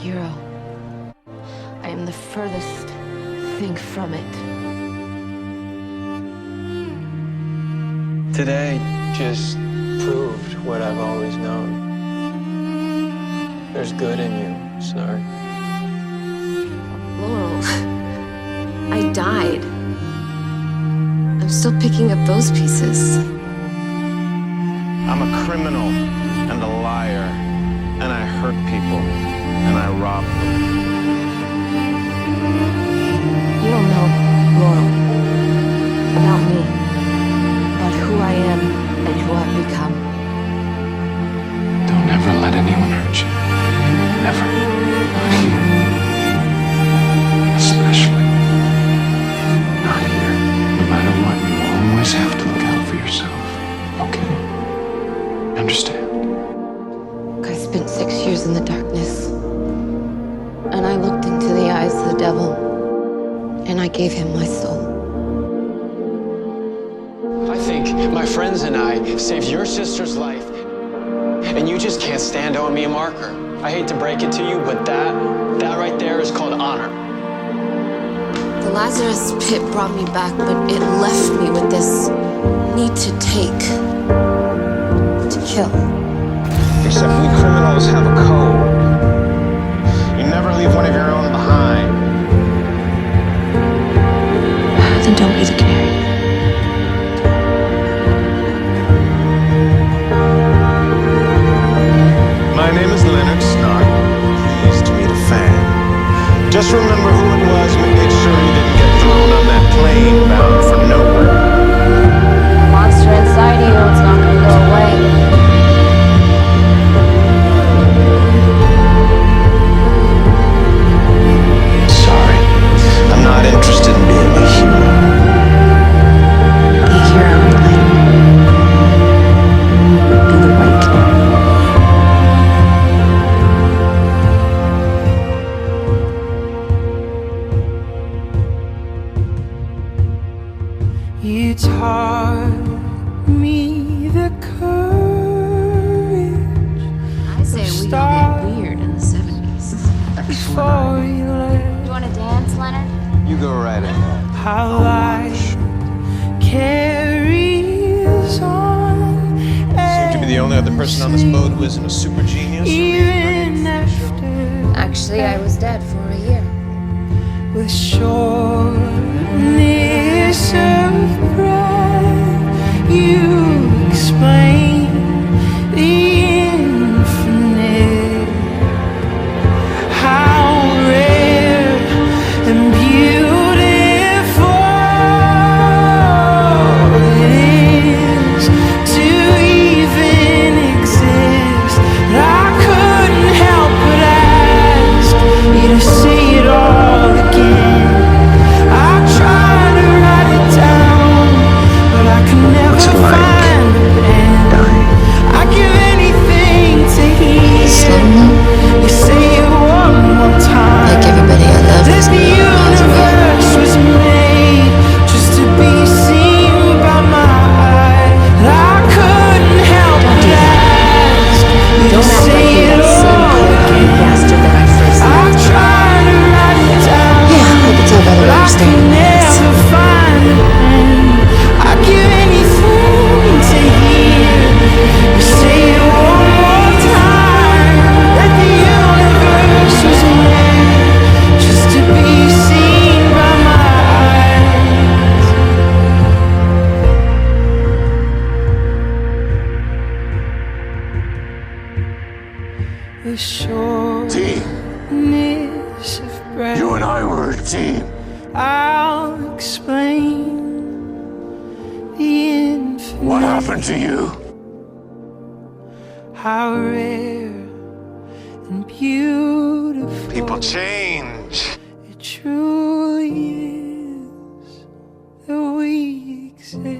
hero. I am the furthest thing from it. Today just proved what I've always known. There's good in you, Snart. Laurel, I died. I'm still picking up those pieces. I'm a criminal and a liar, and I hurt people, and I rob them. You don't know, Laurel, about me, about who I am and who I've become. Don't ever let anyone hurt you. Never. Not here. Especially not here. No matter what, you always have to look out for yourself. Okay? Understand? I spent 6 years in the darkness, and I looked into the eyes of the devil, and I gave him my soul. I think my friends and I saved your sister's life, and you just can't stand owing me a marker. I hate to break it to you, but that right there is called honor. The Lazarus pit brought me back, but it left me with this need to take, to kill. Except we criminals have a code. You never leave one of your own behind. Then don't be the canary. My name is Leonard Snart. Pleased to meet a fan. Just remember who it was and make sure you didn't get thrown on that plane bound for nowhere. The monster inside you, it's not going to go away. Sorry, I'm not interested in being a hero. Be a hero in life. Be the white canary. You taught me the courage I say we all get weird in the 70s. before you left. You want to dance, Leonard? You go right ahead. How life carries on. Seem to be the only other person on this boat who isn't a super genius. Even after Actually, I was dead for a year. with sureness of breath, you explain the infinite. How rare and beautiful it is to even exist. I couldn't help but ask you to say it all again. I tried to write it down, but I could never find the pen. I'd give anything to hear you say it one more time. Like everybody I love This is miles away. universe was made just to be seen by my eyes. I couldn't help but ask you to Don't act like say you're it that same all poetry again. bastard that I first I met. tried to write it down, Yeah, I can tell by the but way I you're could staring at this. never find the pen. I'd give anything to hear you say it one more time. That the universe was made just to be seen by my eyes. The shortness of breath. You and I were a team. I'll explain the infinite. What happened to you? How rare and beautiful People change. it truly is that we exist.